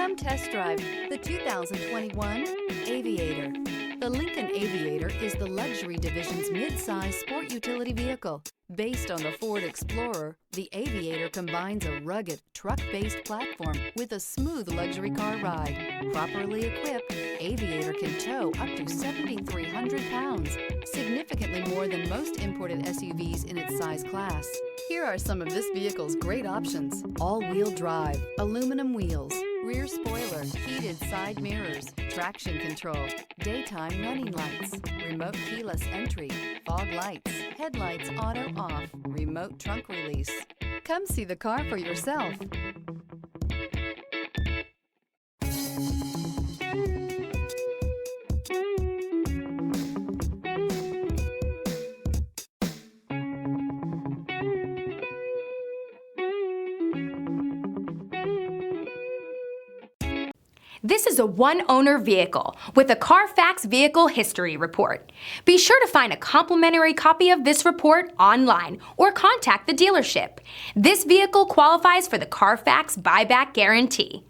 Come test drive the 2021 Aviator. The Lincoln Aviator is the luxury division's mid-size sport utility vehicle. Based on the Ford Explorer, the Aviator combines a rugged, truck-based platform with a smooth luxury car ride. Properly equipped, Aviator can tow up to 7,300 pounds, significantly more than most imported SUVs in its size class. Here are some of this vehicle's great options: all-wheel drive, aluminum wheels, rear spoiler, heated side mirrors, traction control, daytime running lights, remote keyless entry, fog lights, headlights auto off, remote trunk release. Come see the car for yourself. This is a one-owner vehicle with a Carfax Vehicle History Report. Be sure to find a complimentary copy of this report online or contact the dealership. This vehicle qualifies for the Carfax Buyback Guarantee.